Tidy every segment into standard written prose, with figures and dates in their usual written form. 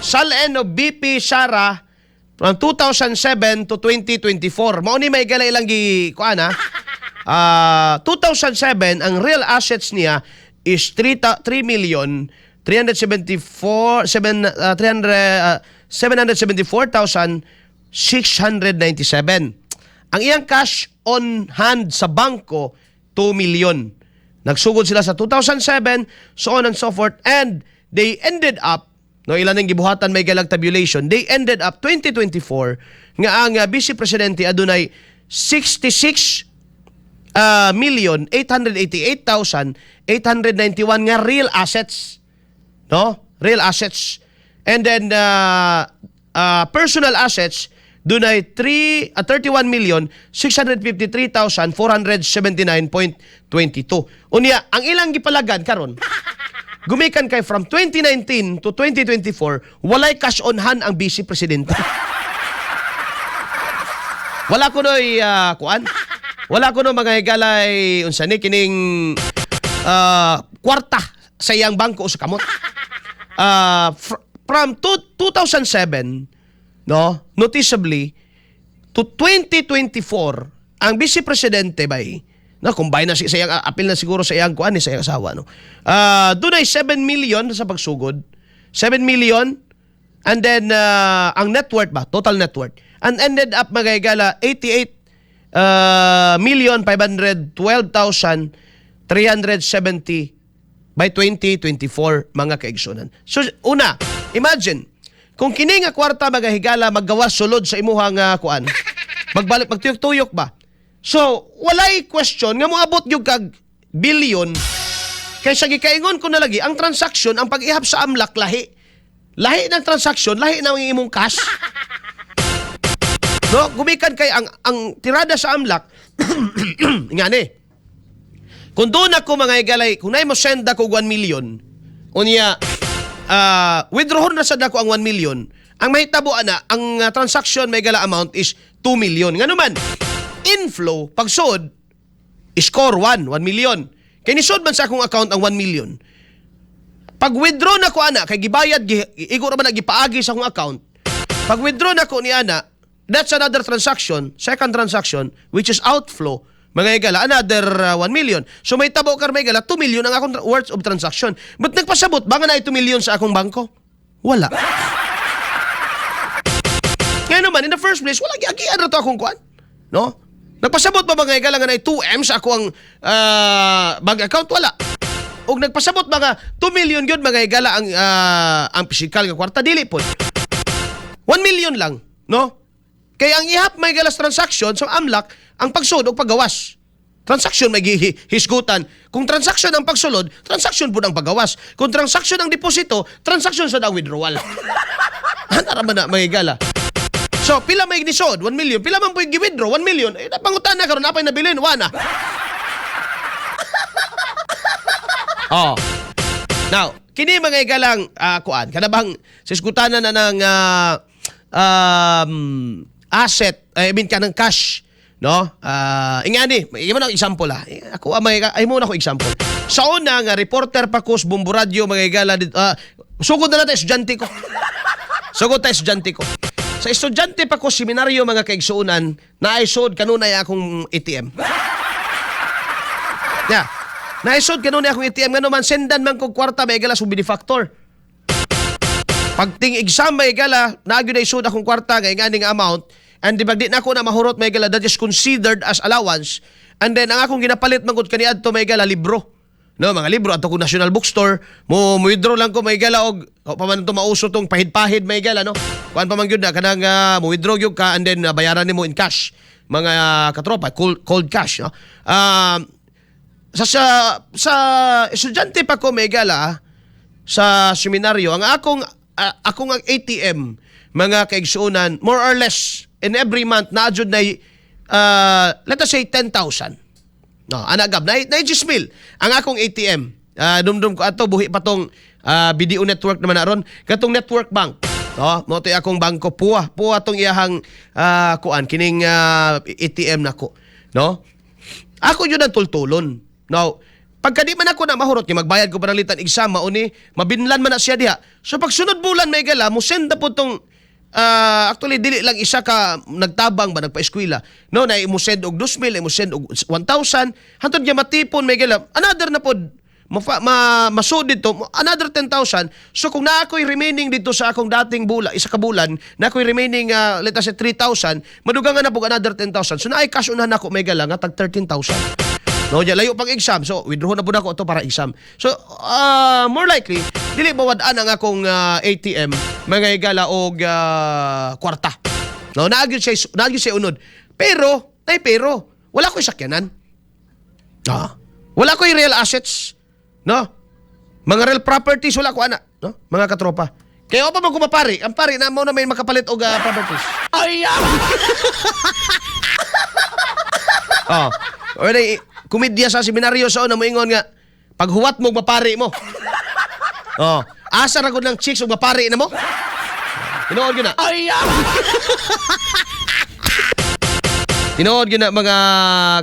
Salen of BP Sara from 2007 to 2024. Mao ni may galay lang gi kuan ha. 2007 ang real assets niya is 3,774,697. Ang iyang cash on hand sa bangko 2 million. Nagsugod sila sa 2007, so on and so forth, and they ended up, no, ilan ang gibuhatan may galag tabulation, they ended up 2024 nga ang Vice Presidente adunay 66,888,891 nga real assets, no? Real assets. And then personal assets dunay 31,653,479.22. Unya, ang ilang gipalagan karon gumikan kay from 2019 to 2024, walay cash on hand ang Vice Presidente. Wala ko no'y kuan. Wala ko no mga higalay unsa ni kining kwarta sa iyang bangko o sa kamot. From 2007, no, noticeably to 2024, ang Vice Presidente bay, no, combine na sa iyang apil na siguro sa iyang kuan ni sa iyang asawa, no. Dunay 7 million sa pagsugod. 7 million, and then ang net worth ba, total net worth, and ended up mga higala 88,512,370 by 2024 mga kaigsunan. So una, imagine kung kini nga kwarta mga higala maggawas sulod sa imuhang kuan, magbalik magtuyok-tuyok ba. So walay question nga moabot gyud kag billion kaysa gikaingon ko na lagi ang transaction, ang pag-ihap sa amlak lahi ng transaction, lahi na ang imong cash. No, gumikan kay ang tirada sa amlak ngani. Kung doon ako mga higalay, kung na mo send ako 1 million, unya withdraw na sad ako ang 1 million, ang mahitabo ana, ang transaction may gala amount is 2 million. Ngano man, inflow, pagsod, score 1 million. Kaya nisod man sa akong account ang 1 million. Pag withdraw na ko ana, kay gibayad, igo naman nagipaagi sa akong account, pag withdraw na ko ni ana, that's another transaction, second transaction, which is outflow, mga higala, another 1 million. So may tabo kar may higala, 2 million ang akong worth of transaction. But nagpasabot, baka na 2 million sa akong bangko? Wala. Ngayon naman, in the first place, wala giagian na to akong kuan. No? Nagpasabot ba mga higala nga na 2M sa akong bank account? Wala. O nagpasabot mga 2 million yun mga higala ang physical nga kwarta, dili po. 1 million lang, no? Kaya ang ihap may galas transaction sa amlak, ang pagsud o paggawas. Transaction may hisgutan. Kung transaction ang pagsulod, transaction po ang paggawas. Kung transaction ang deposito, transaction sa ang withdrawal. Ano man na may gala. So, pila may ignisod? 1 million. Pila man po i-withdraw? 1 million. Eh, napangutan na karon napay nabilin. Wana. Oh. Now, kini mga igalang kuan. Kanabang sisgutanan na ng asset, I mean kanang cash, no? Ingani, imo na example ha. Ako ay mo na ko example. Sa una nga reporter pa ko sa Bumbu Radio mga higala sugod na natin estudyante ko. Sugod ta estudyante ko. Sa estudyante pa ko seminaryo mga kaigsuunan, naisod kanunay akong ATM. Yeah. Naisod kanunay akong ATM ngano man sendan man kog kwarta may higala sa benefactor. Pagting exam may gala, nagyo na isud akong kwarta nga ingani nga amount, and di bagdi na ako na mahurot may gala, that is considered as allowance. And then ang akong ginapalit man gud kaniadto may gala libro. No, mga libro ato ko National Bookstore, mo withdraw lang ko may gala og paman to mauso tong pahid-pahid may gala, no. Kuan pa man gyud na kanang mo withdraw gyud ka, and then bayaran nimo in cash. Mga katropa, cold cash, no. Sa estudyante pa ko may gala sa seminaryo, ang akong ATM, mga kaigsuunan, more or less, in every month, na-adjud na, let us say, 10,000. No, anagab, na 10,000. Ang akong ATM, dumdum ko ato, buhi pa tong BDO network naman naron, katong network bank. No, mo to akong bangko, puwa tong iyahang, kuan, kining ATM nako. No? Ako yun ang tultulon. Now, pagka di man ako na mahurot, kaya magbayad ko pa ng litan exam, mauni, mabinlan man na siya diha. So pag sunod bulan may gala, mo send na po tong actually dili lang isa ka nagtabang ba nagpa-eskwela. No, na imo send og 2,000, imo send og 1,000, hantod gyud matipon may gala. Another na pod masud dito, another 10,000. So kung na ako'y remaining dito sa akong dating isa ka bulan, na ako'y remaining let us say 3,000, madugangan na po another 10,000. So na ay cash unahan ako may gala nga tag 13,000. No, diya layo pang exam. So withdraw na po na ako ito para exam. So more likely dili mawad-an ang akong ATM mga igala og kwarta. No, naagyo siya unod. Pero wala ko'y sakyanan. Wala ko'y real assets. No? Mga real properties wala ko ana, no? Mga katropa. Kaya pa man ko mapari, ang pari na mo na may makapalit og properties. Ay! Wala komedya sa seminaryo sa una mo ingon nga paghuwat mo mapari mo. Asa ra gud ng chicks og mapari na mo? Tinuod gyud na. Ay! Tinuod gyud na mga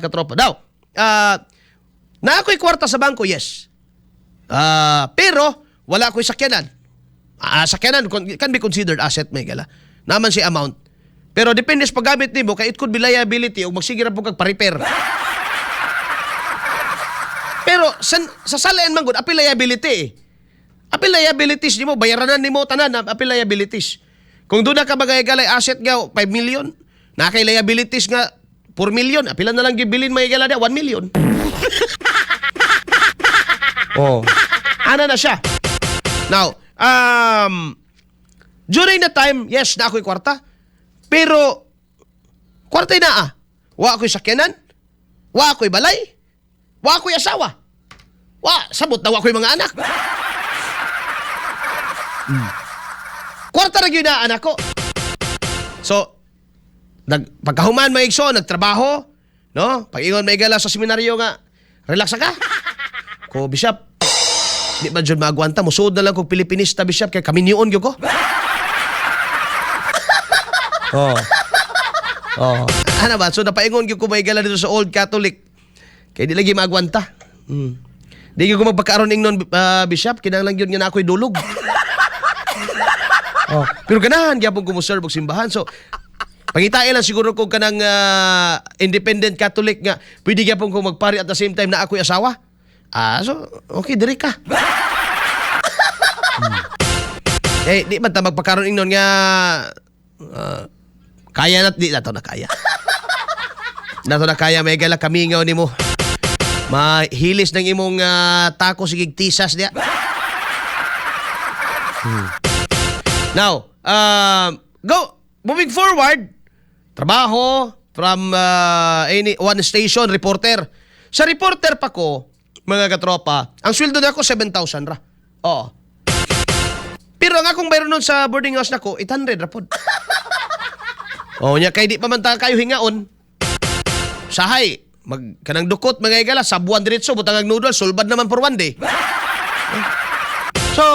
katropa. Daw. Na ako'y kwarta sa bangko, yes. Pero wala ako'y sakyanan. Sakyanan can be considered asset may gala. Naman si amount. Pero depende sa paggamit nimo kay it could be liability o magsigir po kag pa-repair. Pero sa salayan man gud apil liability. Apil liabilities nimo bayaranan nimo tanan apil liabilities. Kung doon na ka magaygalay asset nga 5 million, na kay liabilities nga 4 million, apilan na lang gibilin may gala 1 million. Ana na siya. Now, during the time, yes, na ako'y kwarta. Pero, kwarta'y naa. Wa ako'y sakyanan. Wa ako'y balay. Wa ako'y asawa. Sabot na wa ako'y mga anak. Kwarta na yun na anak ko. So, pagkahuman maigso, nagtrabaho, no? Pag-ingon may gala sa seminaryo nga, relax ka. Ko, Bishop, di ba dyan maagwanta? Musuod na lang kong Pilipinista, Bishop, kaya kami niyon ko. Ano ba? So, napaingon ko may gala dito sa Old Catholic. Kaya di lagi maagwanta. Di ko magpagkaaroon nun, Bishop, kinahanglan yun nga na ako'y dulog. Pero ganahan, gyapon ko mo serve og simbahan. So, pangitain lang siguro ko kanang independent Catholic nga, pwede gyapon ko magpari at the same time na ako'y asawa. So, okay, diri ka. Di man ta magpakaroon ingnon nga kaya di na to na kaya. Nato na kaya, may gala kamingaw ni mo. Mahilis ng imong tako sigig tisas diya. Now, go. Moving forward, trabaho from one station, reporter. Sa reporter pa ko, mga katropa, ang sweldo na ako 7,000 ra. Oo. Pero ang akong bayron nun sa boarding house na ko, 800 ra pod. Nya kay di pa man ta kayo hingaon. Sahay, kanang dukot mga igala, sabuan diretso, butang noodles, sulbad naman for one day. So,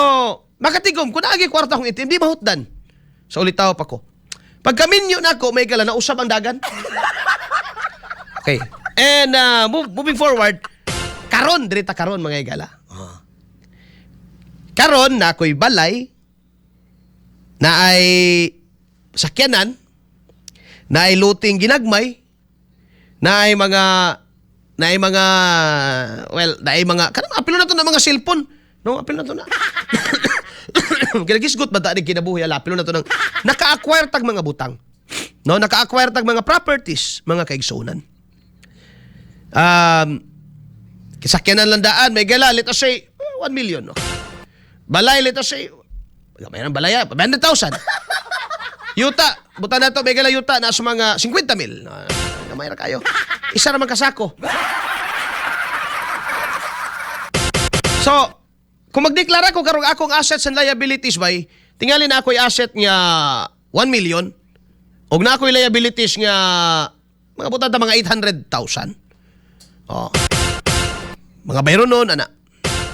makatigom, kung naagi kwarta akong itim, di mahutdan. So, ulitaw pa ko. Pagkaminyo na ako, may igala, nausap ang dagan. Okay. And moving forward, karon dirita karon mga igala. Karon na ako'y balay, na ay sakyanan, na ay luting ginagmay, na ay mga kanang apilo na to na mga cellphone, no? Apilo na to na. Kinagisgot ba ta ni kinabuhi ala apilo na to nang naka-acquire tag mga butang. No, naka-acquire tag mga properties, mga kaigsunan. Kisakyanan lang daan, may gala, let us say, 1 million, no? Balay, let us say, mayroon balaya, 100,000. Yuta, buta na to, may gala yuta, nasa mga 50,000. Mayroon kayo. Isa naman kasako. So, kung magdeklara ko karong akong assets and liabilities bay, tingali na ako'y asset nga 1 million, o na ako'y liabilities nga, mga buta na mga 800,000. Mga bayro noon, ana.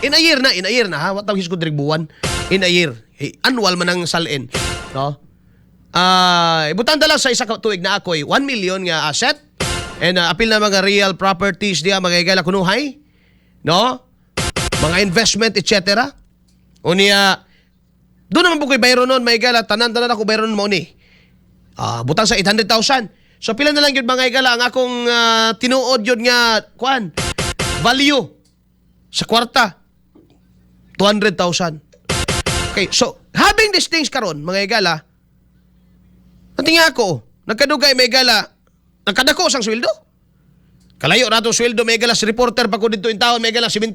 In a year na ha. What tawag ko buwan? In a year. Annual man ang salin. No? Ibutan lang sa isa tuig na ako'y 1 million nga asset and apil na mga real properties diya mga igala kunuhay no? Mga investment, etc. Unya, doon naman po ko'y bayro nun, may gala, tanan ako bayro nun mo ni. Butang sa 800,000. So, pila na lang yun mga igala, ang akong tinuod yun nga, value sa kwarta, 200,000. Okay, so, having these things karon mga igala, nating ako, nagkadugay may igala, nagkadako sang sweldo. Kalayo na itong sweldo, may igala, si reporter pa ko dito in taon, may igala, 7,000.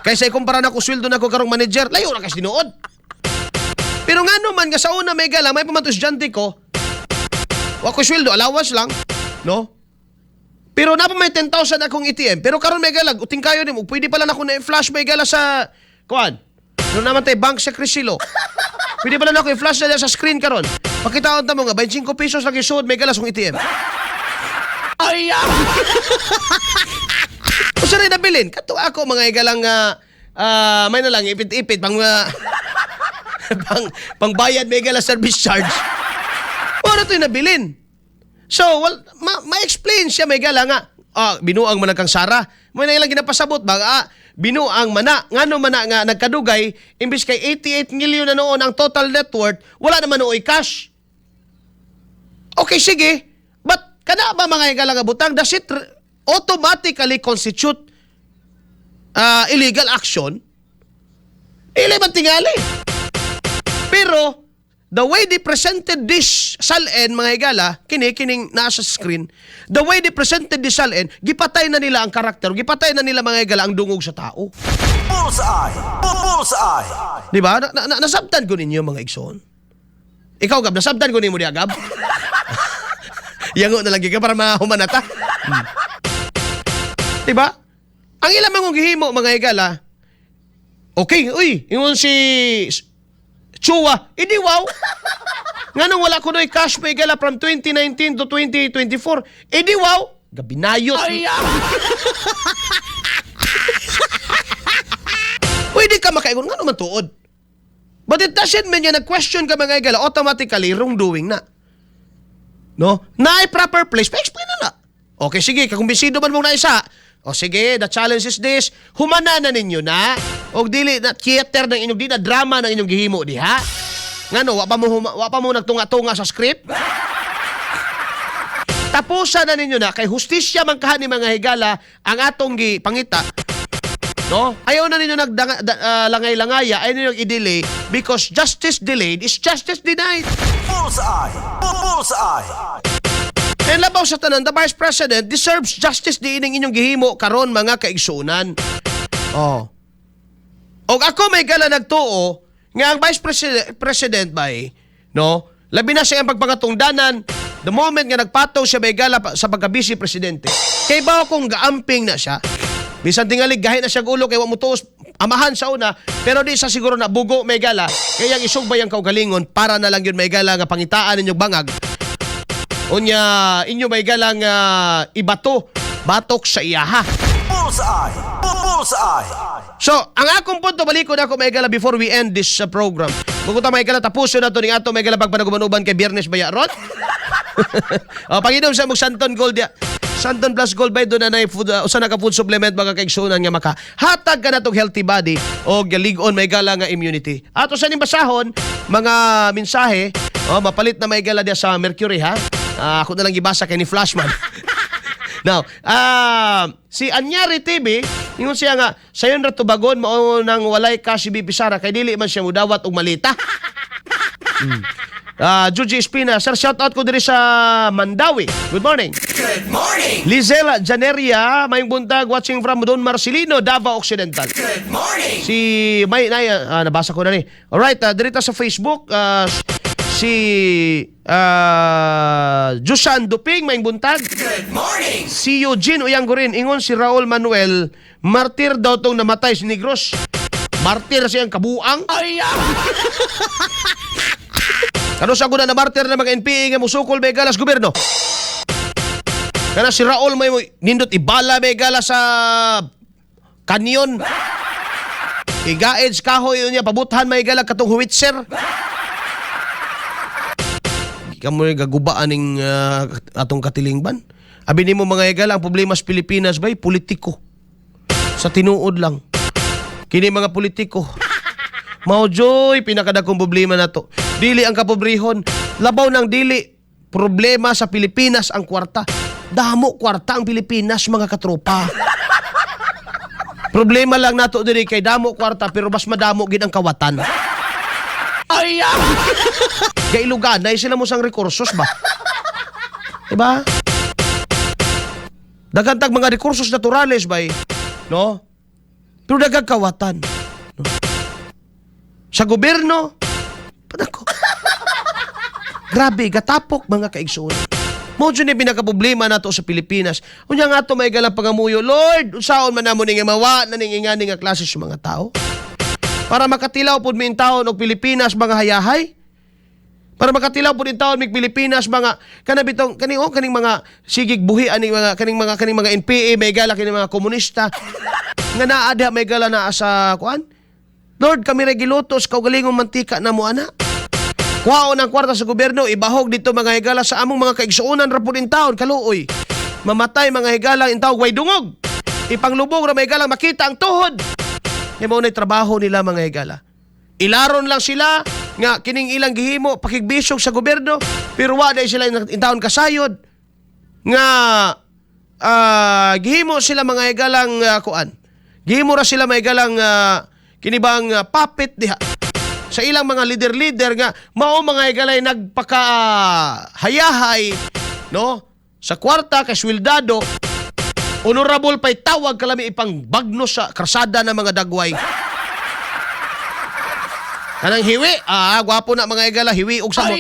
Kaysa ikumpara na ko sweldo na ko karong manager, layo na kasi tinuod. Pero nga naman, nga sa una may igala, may pumantos estudyante ko, wako sweldo, allowance lang, no? Pero na pa may 10,000 akong ATM. Pero karon may galag, uting kayo din mo. Pwede pala na ako na-flash may gala sa, kuwan, doon naman tayo, bank sa Crisilo. Pwede pala na ako i-flash na sa screen karon. Pakitaon ta mo nga, 25 pesos lang isuod may gala sa ATM. Ay, o sa rin nabilin, kato ako mga igalang, may na lang, ipit-ipit, pangbayad may gala service charge. Ano ito yung nabilin? So, ma-explain siya may gala nga. Binuang man kang Sara. May na ilang ginapasabot ba? Binuang mana. Ngano mana nga nagkadugay, imbis kay 88 million na noon ang total net worth, wala naman nooy cash. Okay, sige. But, kada ba mga igala nga butang, does it automatically constitute illegal action? Ili man tingali. Pero, the way they presented this salin, mga higala, kining nasa screen, the way they presented this salin, gipatay na nila ang karakter, gipatay na nila mga higala ang dungog sa tao. Bullseye! Bullseye! Diba? Nasabtan ko ninyo mga igsoon. Ikaw, Gab, nasabtan ko ninyo diya, Gab? Yango na lagi ka para mahumanata. Diba? Ang ilang mga gihimo, mga higala, okay, uy, yung si Chua, hindi wow. Nga nung wala ko na cash pay gala from 2019 to 2024. Hindi wow. Gabinayot. Pwede ka makaingon. Nga naman tuod. But it doesn't mean yan nag-question ka mga gala, automatically wrongdoing na. No? Na proper place, pa-explain na. Okay, sige, kakumbinsido man mong naisa. O sige, the challenge is this. Humana na ninyo na. O dili na theater ng inyong, di na drama ng inyong gihimo diha. Ngano, wa pa mo nagtunga-tunga sa script? Tapusan na ninyo na kay hustisya man kahan ni mga higala ang atong gipangita. No? Ayaw na ninyo langay-langaya, ayaw ninyo i-delay because justice delayed is justice denied. Bullseye! Bullseye! And labaw sa tanan, the Vice President deserves justice di ining inyong gihimo karon mga kaigsunan. Oh. O ako may gala nagtuo nga ang Vice President bay, no? Labi na siya ang pagpangatungdanan the moment nga nagpataw siya may gala sa pagka-vice presidente. Kay ba akong gaamping na siya? Bisan tingalig gahi na siya ulo kay wa mo tuos amahan sa una, pero di sa siguro na bugo may gala kaya isugbay ang kaugalingon para na lang yun may gala nga pangitaan ninyong bangag. Unya, inyo may galang batok sa iyaha. Bullseye! Bullseye! So, ang akong punto, balikod ako may gala before we end this program. Bukuta may gala, tapuso na ito ning ato may gala pagpanagumanuban kay Biyernes Baya Ron. Panginom sa mong Santon Gold ya. Santon Plus Gold by doon na usa na ka food supplement mga kaigsunan nga maka. Hatag ka na tong healthy body o galig-on may gala nga immunity. Ato sa ning basahon, mga mensahe, mapalit na may gala dia sa Mercury ha. Ako na lang gibasa kay ni Flashman. Now, si Anyari TV, ingon siya nga, sayon ra tubagon mao nang walay cash si BP Sara kay dili man siya mudawat og malita. Juji Espina, sir, shout out ko diri sa Mandawi. Good morning. Good morning! Lizelle Janeria, mayong buntag watching from Don Marcelino, Davao Occidental. Good morning! Si May nabasa ko na ni. Alright, dirita sa Facebook, si Josan Duping, maing buntag. Good morning! Si Eugene Uyanggurin, ingon si Raul Manuel, martir daw tong namatay si Negros. Martir siyang kabuang. Kano sa guna na martir na mga NPA nga musukol may galas gobyerno. Kana si Raul may nindot ibala may gala sa kanyon. Igaed kahoy niya pabuthan may gala katong Howitzer. Kamu gagubaan ning atong katilingban. Abi nimo mga igala ang problema sa Pilipinas bay politiko. Sa tinuod lang. Kini mga politiko. Mao joy pinakadakong problema na to. Dili ang kapobrehon, labaw ng dili problema sa Pilipinas ang kwarta. Damo kwarta ang Pilipinas mga katropa. Problema lang nato diri kay damo kwarta pero mas madamo gid ang kawatan. Ay! Kay Iluganay sila mo sang rekursos ba? Diba? Dagantag mga rekursos naturales ba no? Pero dagag kawatan. No? Sa gobyerno, padako. Grabe, gatapok mga kaigsuon. Mo dyan yung pinakaproblema nato sa Pilipinas. Unya nga ito may galang pangamuyo, Lord, unsaon man namo ning mawa na ning nga ning klase sa mga tao? Para makatilaw pud mi taon og Pilipinas mga hayahay? Para makatilaw pud in taon mi Pilipinas mga kanabitong kaning mga sigig buhi ani mga kaning mga NPA may gala kining mga komunista nga naa diha may gala na sa kuan? Lord, kami regilutos kaugalingong mantika na mo ana. Kuhaon ang kwarta sa gobyerno, ibahog dito mga higala sa among mga kaigsuonan ra pud in taon kaluoy. Mamatay mga higala in taon way dungog. Ipanglubog ra mga higala makita ang tuhod. Kaya mo na'y trabaho nila mga higala. Ilaron lang sila nga kining ilang gihimo pakigbisog sa gobyerno pero wa dai sila in taon kasayod nga gihimo sila mga higalang kuan. Gihimo ra sila mga higalang kinibang puppet diha sa ilang mga leader nga mao mga higalay nagpakahayahay no sa kwarta kay swildado honorable pay tawag kalami ipang bagno sa krasada ng mga dagway kanang hiwi gwapo na mga higala hiwi og samot